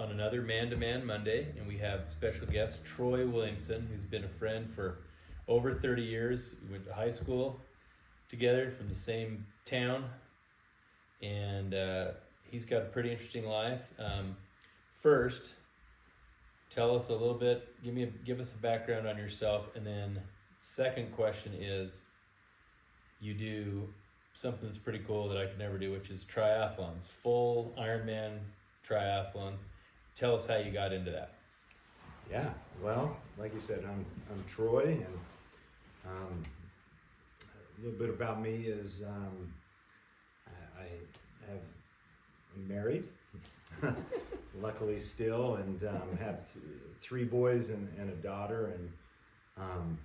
on another Man-to-Man Monday, and we have special guest Troy Williamson, who's been a friend for over 30 years. We went to high school together from the same town, and he's got a pretty interesting life. First, tell us a little bit, give us a background on yourself, and then second question is, you do something that's pretty cool that I could never do, which is triathlons, full Ironman triathlons. Tell us how you got into that. Yeah, well, like you said, I'm Troy, and a little bit about me is I'm married, luckily still, and have three boys and a daughter, and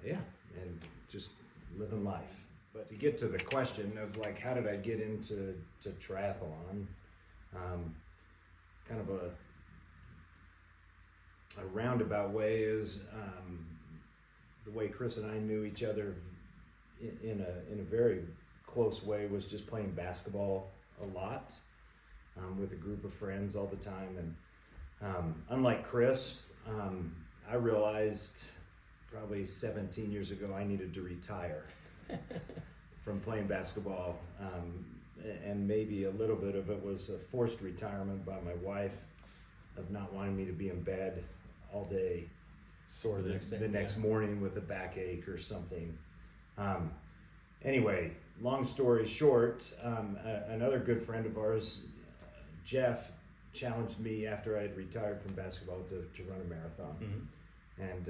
and just living life. But to get to the question of like, how did I get into triathlon? Kind of a roundabout way is the way Chris and I knew each other in a very close way was just playing basketball a lot with a group of friends all the time. And unlike Chris, I realized probably 17 years ago I needed to retire from playing basketball, and maybe a little bit of it was a forced retirement by my wife of not wanting me to be in bed all day, Sort of the next morning with a backache or something. Anyway, long story short, another good friend of ours, Jeff, challenged me after I had retired from basketball to run a marathon. Mm-hmm. And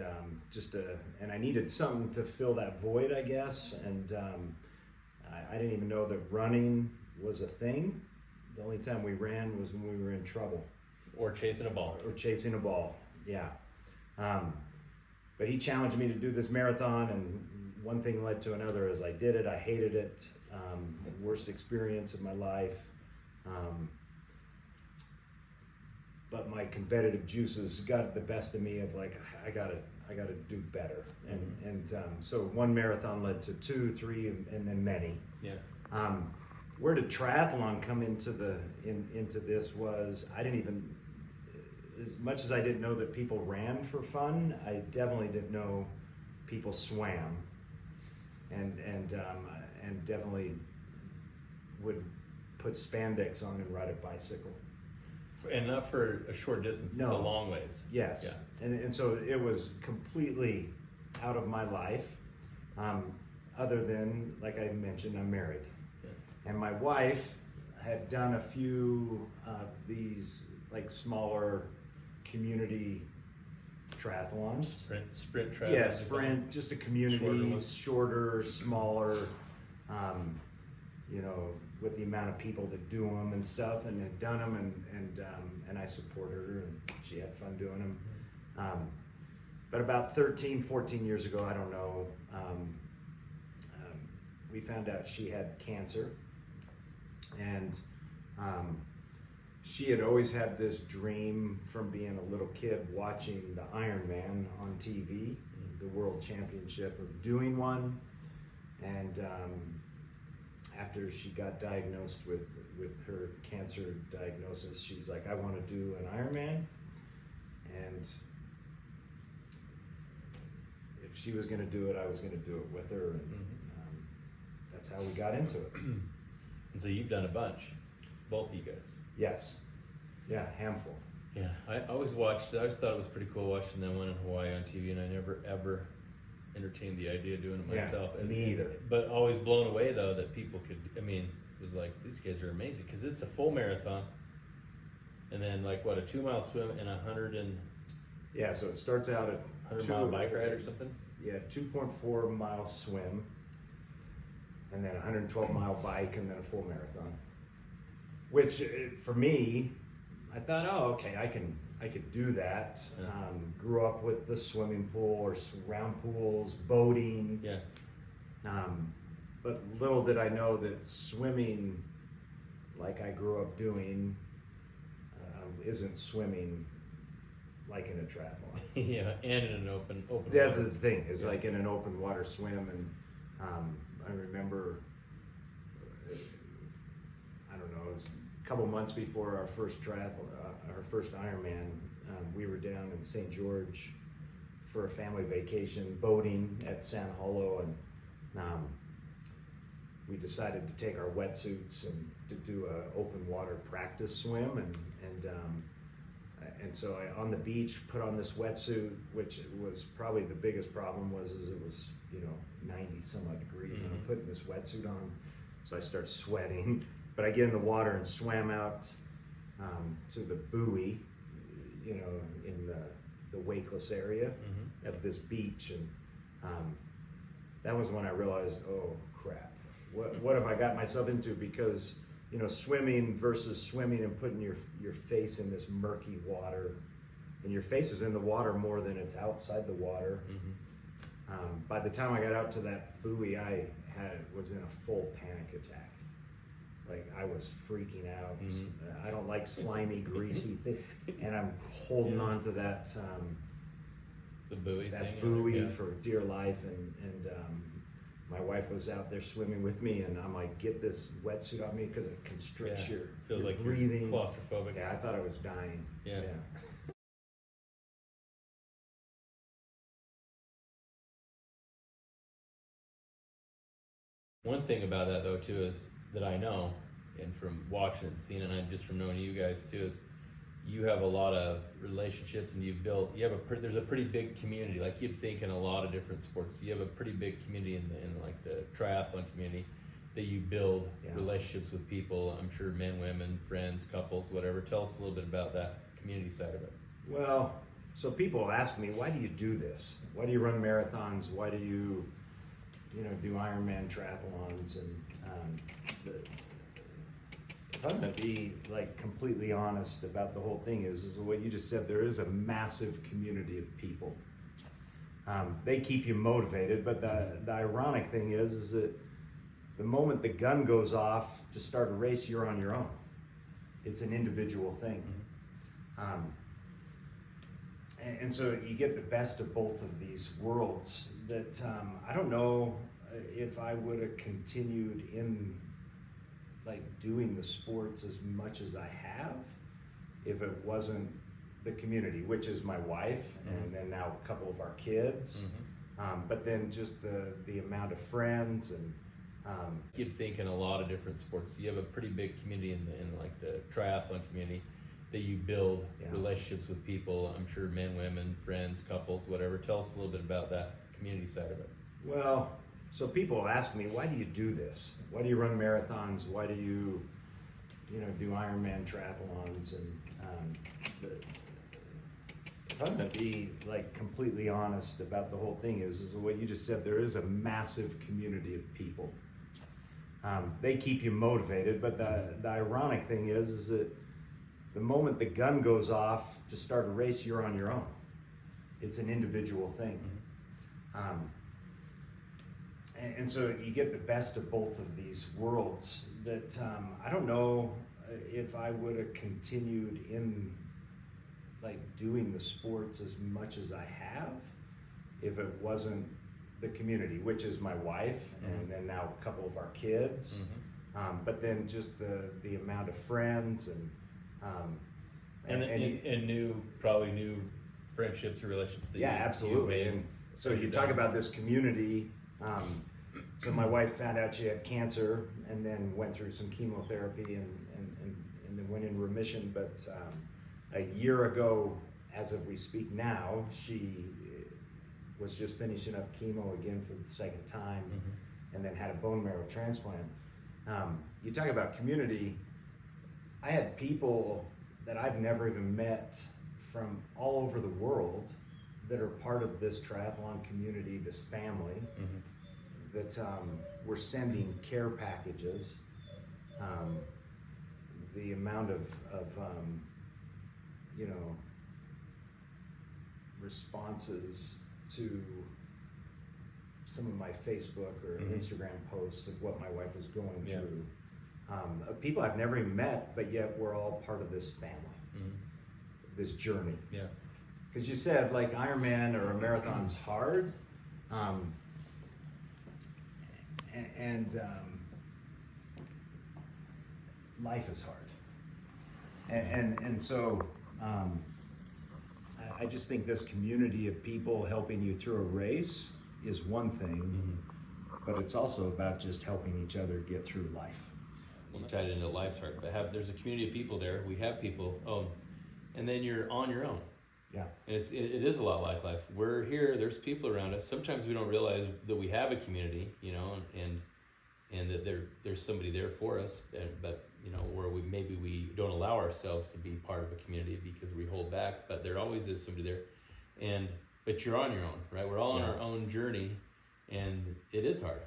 and I needed something to fill that void, I guess. And I didn't even know that running was a thing. The only time we ran was when we were in trouble. Or chasing a ball. Yeah. But he challenged me to do this marathon, and one thing led to another. As I did it, I hated it. Worst experience of my life. But my competitive juices got the best of me of like, I gotta do better. And so one marathon led to 2, 3, and then many. Yeah. Where did triathlon come into this was, I didn't even, as much as I didn't know that people ran for fun, I definitely didn't know people swam, and definitely would put spandex on and ride a bicycle. And not for a short distance, No. It's a long ways. Yes. Yeah. And so it was completely out of my life, other than, like I mentioned, I'm married. Yeah. And my wife had done a few of these like smaller community triathlons. Sprint triathlon. Yeah, sprint, just a community, shorter, smaller, with the amount of people that do them and stuff, and had done them, and I supported her, and she had fun doing them. But about 13, 14 years ago, I don't know, we found out she had cancer, and she had always had this dream from being a little kid watching the Ironman on TV, the World Championship, of doing one, and after she got diagnosed with her cancer diagnosis, she's like, I want to do an Ironman. And if she was going to do it, I was going to do it with her. And that's how we got into it. And so you've done a bunch, both of you guys. Yes. Yeah, handful. Yeah, I always thought it was pretty cool watching that one in Hawaii on TV, and I never ever entertained the idea of doing it myself. Yeah, me either. But always blown away though that people could, it was like, these guys are amazing, because it's a full marathon, and then like what, a 2-mile swim and 100 Yeah, so it starts out at 100-mile bike ride or something? Yeah, 2.4 mile swim, and then 112-mile bike, and then a full marathon. Which for me, I thought, oh, okay, I could do that. Yeah. Grew up with the swimming pool or round pools, boating. Yeah. But little did I know that swimming, like I grew up doing, isn't swimming like in a triathlon. Yeah, and in an open That's water. the thing, is like in an open water swim. And I remember, I don't know, it was couple months before our first triathlon, our first Ironman, we were down in St. George for a family vacation, boating at San Hollow, and we decided to take our wetsuits and to do a open water practice swim, and so I, on the beach, put on this wetsuit, which was probably the biggest problem is it was 90 some odd degrees, and I'm putting this wetsuit on, so I start sweating. But I get in the water and swam out to the buoy, in the wakeless area of this beach, and that was when I realized, oh crap, what have I got myself into? Because swimming versus swimming and putting your face in this murky water, and your face is in the water more than it's outside the water. By the time I got out to that buoy, I was in a full panic attack. Like, I was freaking out. I don't like slimy, greasy thing, and I'm holding on to that the buoy that thing, buoy for dear life, and my wife was out there swimming with me, and I'm like, get this wetsuit on me because it constricts your feels like breathing. You're claustrophobic. Yeah, I thought I was dying. Yeah. One thing about that though too is that I know, and from watching and seeing it, and just from knowing you guys too, is you have a lot of relationships, and there's a pretty big community. Like, you'd think in a lot of different sports, you have a pretty big community in like the triathlon community, that you build relationships with people. I'm sure men, women, friends, couples, whatever. Tell us a little bit about that community side of it. Well, so people ask me, why do you do this? Why do you run marathons? Why do you do Ironman triathlons? And if I'm going to be like completely honest about the whole thing, is what you just said. There is a massive community of people. They keep you motivated, but the ironic thing is that the moment the gun goes off to start a race, you're on your own. It's an individual thing. And so you get the best of both of these worlds. That I don't know if I would have continued in like doing the sports as much as I have if it wasn't the community, which is my wife, and then now a couple of our kids, but then just the amount of friends, and you'd think in a lot of different sports, you have a pretty big community in like the triathlon community, that you build relationships with people. I'm sure men, women, friends, couples, whatever. Tell us a little bit about that community side of it. Well, so people ask me, why do you do this? Why do you run marathons? Why do you do Ironman triathlons? And if I'm going to be like completely honest about the whole thing, is what you just said. There is a massive community of people. They keep you motivated, but the ironic thing is that the moment the gun goes off to start a race, you're on your own. It's an individual thing. And so you get the best of both of these worlds. That I don't know if I would have continued in like doing the sports as much as I have if it wasn't the community, which is my wife, and then now a couple of our kids, but then just the amount of friends, and probably new friendships or relationships that absolutely. And so you talk about this community. So my wife found out she had cancer, and then went through some chemotherapy, and then went in remission. But a year ago, as of we speak now, she was just finishing up chemo again for the second time, and then had a bone marrow transplant. You talk about community. I had people that I've never even met from all over the world that are part of this triathlon community, this family, that were sending care packages. The amount of responses to some of my Facebook or Instagram posts of what my wife was going through. People I've never even met, but yet we're all part of this family, this journey. Yeah. Because you said like Ironman or a marathon's hard, and life is hard. And so I just think this community of people helping you through a race is one thing, but it's also about just helping each other get through life. You tied into life's hard, but there's a community of people there. We have people. And then you're on your own. Yeah. And it is a lot like life. We're here. There's people around us. Sometimes we don't realize that we have a community, and that there's somebody there for us. But where we don't allow ourselves to be part of a community because we hold back. But there always is somebody there, but you're on your own, right? We're all on our own journey, and it is hard,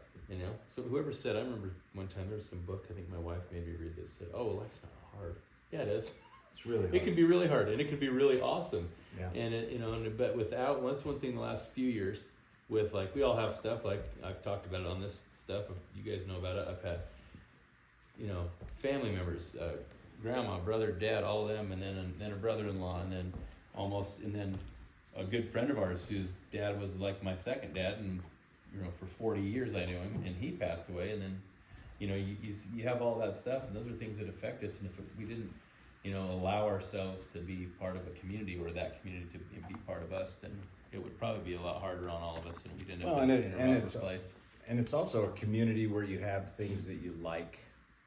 So whoever said, I remember one time there was some book, I think my wife made me read this, said, "Oh, well, life's not hard." Yeah, it is. It's really hard. It can be really hard, and it can be really awesome. Yeah. And but that's one thing the last few years with, like, we all have stuff, like I've talked about it on this stuff, if you guys know about it. I've had, family members, grandma, brother, dad, all of them, and then a brother-in-law, and then a good friend of ours whose dad was like my second dad, and for 40 years I knew him, and he passed away, and then you have all that stuff, and those are things that affect us, and if we didn't allow ourselves to be part of a community, or that community to be part of us, then it would probably be a lot harder on all of us, and we'd end up in a rougher place. And it's also a community where you have things that you like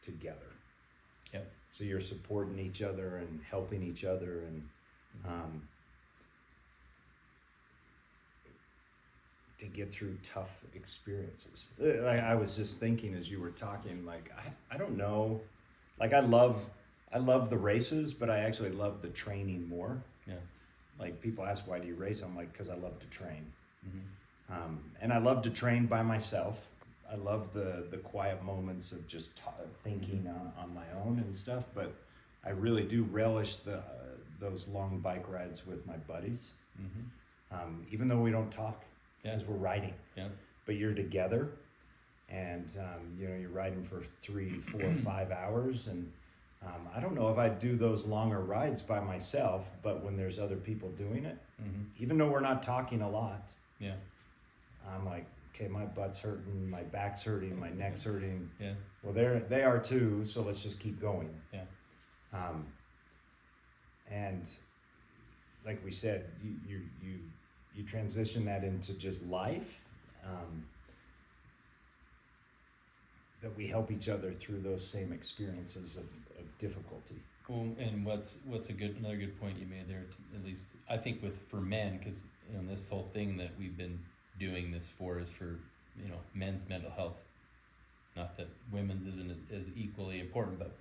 together. Yep. So you're supporting each other and helping each other, and to get through tough experiences. I was just thinking as you were talking, like, I don't know, like I love the races, but I actually love the training more. Yeah. Like, people ask, why do you race? I'm like, because I love to train. And I love to train by myself. I love the quiet moments of just thinking on my own and stuff, but I really do relish those long bike rides with my buddies. Even though we don't talk, as we're riding. Yeah. But you're together, and you're riding for 3, 4, 5 hours, and I don't know if I'd do those longer rides by myself, but when there's other people doing it, even though we're not talking a lot, I'm like, okay, my butt's hurting, my back's hurting, my neck's hurting. Yeah. Well, they are too, so let's just keep going. Yeah. And like we said, you transition that into just life. That we help each other through those same experiences of difficulty. Well, and what's another good point you made there, at least I think for men, because this whole thing that we've been doing this for is for men's mental health. Not that women's isn't as equally important, but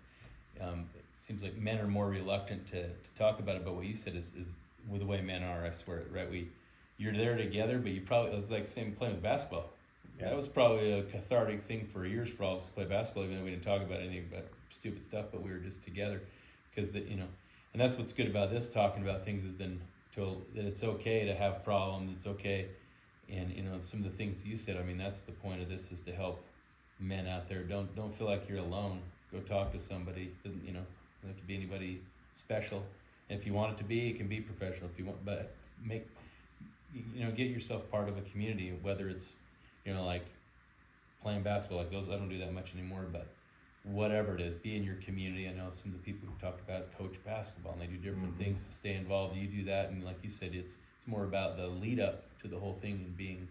it seems like men are more reluctant to talk about it. But what you said is with the way men are, I swear, right? You're there together, but it's like same playing with basketball. Yeah. That was probably a cathartic thing for years for all of us to play basketball, even though we didn't talk about anything but stupid stuff, but we were just together. Because and that's what's good about this, talking about things, is that it's okay to have problems, it's okay. And some of the things that you said, I mean, that's the point of this, is to help men out there. Don't feel like you're alone. Go talk to somebody. Doesn't have to be anybody special. And if you want it to be, it can be professional if you want, but get yourself part of a community, whether it's like playing basketball, like those, I don't do that much anymore, but whatever it is, be in your community. I know some of the people who've talked about coach basketball, and they do different things to stay involved. You do that, and like you said, it's more about the lead up to the whole thing and being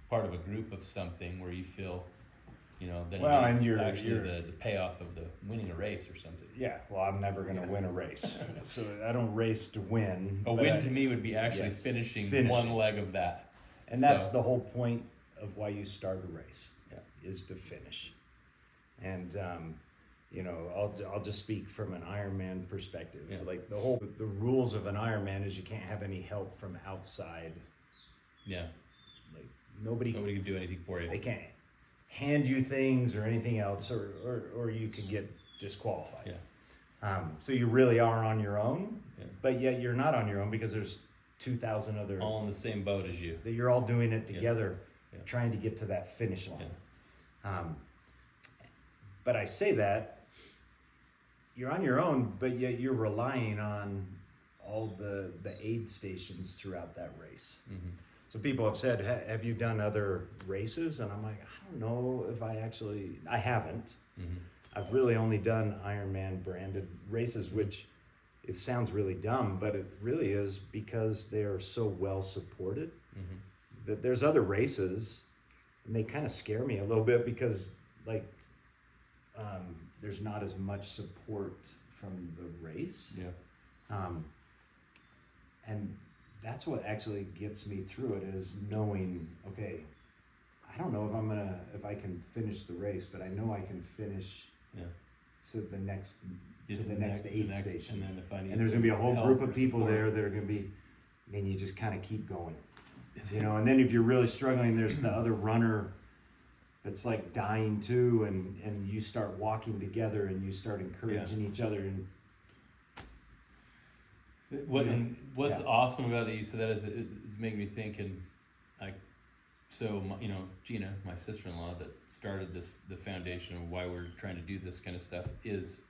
part of a group of something where you feel, then you're the payoff of the winning a race or something. Yeah, well, I'm never going to win a race, so I don't race to win. A win to me would be actually finishing one leg of that, and that's the whole point of why you start a race, is to finish. And I'll just speak from an Ironman perspective. Yeah. Like the rules of an Ironman is you can't have any help from outside. Yeah. Like nobody can do anything for you. They can't hand you things or anything else, or you could get disqualified. Yeah. So you really are on your own, but yet you're not on your own because there's 2,000 other all in the same boat as you. That you're all doing it together, Yeah. trying to get to that finish line. Yeah. But I say that you're on your own, but yet you're relying on all the aid stations throughout that race. Mm-hmm. So people have said, have you done other races? And I'm like, I don't know if I haven't. Mm-hmm. I've really only done Ironman branded races, which it sounds really dumb, but it really is because they are so well supported. Mm-hmm. That there's other races, and they kind of scare me a little bit because like there's not as much support from the race. Yeah. And that's what actually gets me through it, is knowing, okay, I don't know if I can finish the race, but I know I can finish to the next aid station. And then if I need and there's gonna be a whole group of people support there that are gonna be, man, you just kind of keep going, you know. And then if you're really struggling, there's the other runner that's like dying too, and you start walking together and you start encouraging each other. And what's awesome about that you said that is it's making me think, and like, so Gina, my sister-in-law, that started the foundation of why we're trying to do this kind of stuff is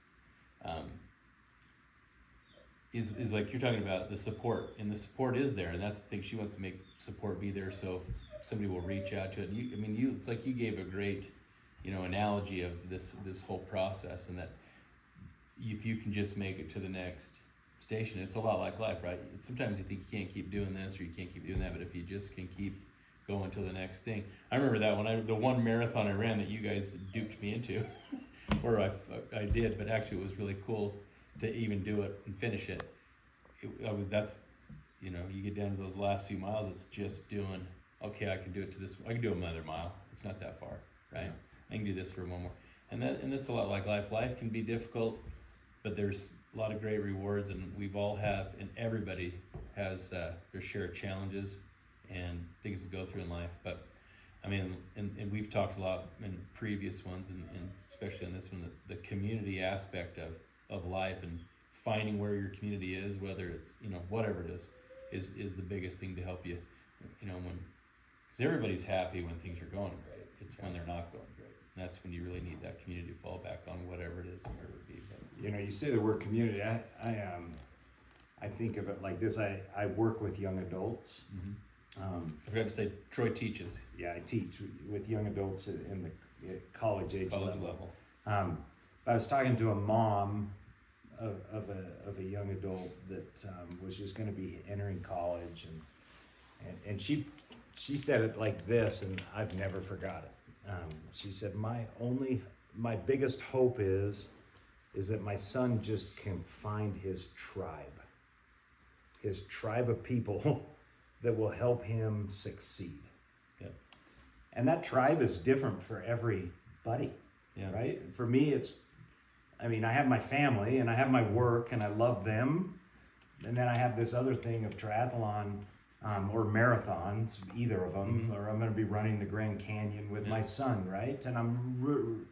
like you're talking about the support, and the support is there, and that's the thing. She wants to make support be there, so if somebody will reach out to it. It's like you gave a great analogy of this whole process, and that if you can just make it to the next station, it's a lot like life, right? Sometimes you think you can't keep doing this or you can't keep doing that, but if you just can keep going to the next thing. I remember that when the one marathon I ran that you guys duped me into, or I did, but actually it was really cool to even do it and finish it. You get down to those last few miles, it's just doing, okay, I can do it to this, I can do another mile. It's not that far, right? Yeah. I can do this for one more. And that's a lot like life. Life can be difficult, but there's a lot of great rewards, and and everybody has their share of challenges and things to go through in life. But I mean, and we've talked a lot in previous ones, and especially in this one, the community aspect of life, and finding where your community is, whether it's whatever it is the biggest thing to help you, because everybody's happy when things are going great. It's when they're not going great. That's when you really need that community to fall back on, whatever it is, wherever it be. But, you say the word community. I think of it like this. I work with young adults. Mm-hmm. I forgot to say, Troy teaches. Yeah, I teach with young adults in the college age level. I was talking to a mom of a young adult that was just going to be entering college, and she said it like this, and I've never forgot it. She said, my biggest hope is that my son just can find his tribe of people that will help him succeed. Yep. And that tribe is different for everybody, right? For me, I have my family and I have my work and I love them. And then I have this other thing of triathlon or marathons, either of them, or I'm going to be running the Grand Canyon with my son, right? And I'm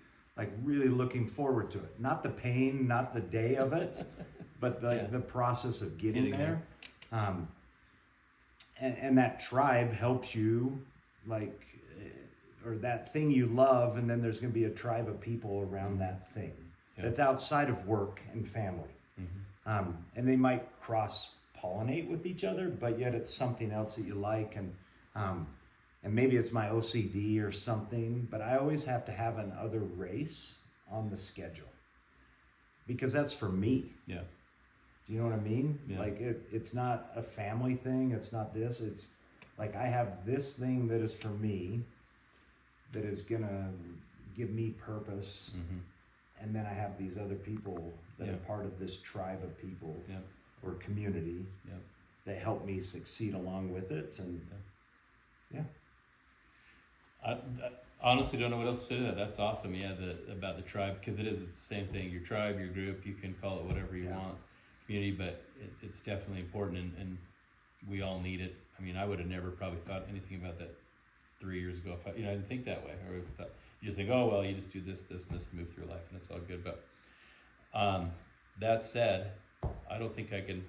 really looking forward to it. Not the pain, not the day of it, but the process of getting there. And that tribe helps you, or that thing you love, and then there's going to be a tribe of people around that thing that's outside of work and family. Mm-hmm. And they might cross-pollinate with each other, but yet it's something else that you like, and maybe it's my OCD or something, but I always have to have another race on the schedule because that's for me. Yeah. Do you know what I mean? Yeah. It's not a family thing. It's not this. It's like I have this thing that is for me, that is gonna give me purpose, and then I have these other people that are part of this tribe of people or community that help me succeed along with it. And I honestly don't know what else to say to that. That's awesome. Yeah, about the tribe, because it's the same thing. Your tribe, your group, you can call it whatever you want. Community, but it's definitely important, and we all need it. I mean, I would have never probably thought anything about that 3 years ago. If I didn't think that way, or if you just think, oh well, you just do this, and this, and move through life, and it's all good. But that said, I don't think I can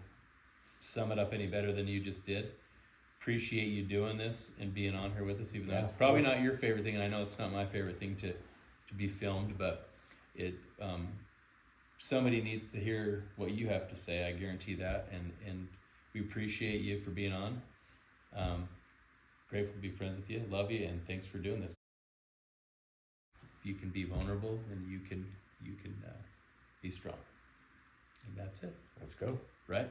sum it up any better than you just did. Appreciate you doing this and being on here with us, even though it's probably not your favorite thing, and I know it's not my favorite thing to be filmed, but it. Somebody needs to hear what you have to say. I guarantee that, and we appreciate you for being on. Grateful to be friends with you. Love you, and thanks for doing this. You can be vulnerable, and you can be strong. And that's it, Let's go. right?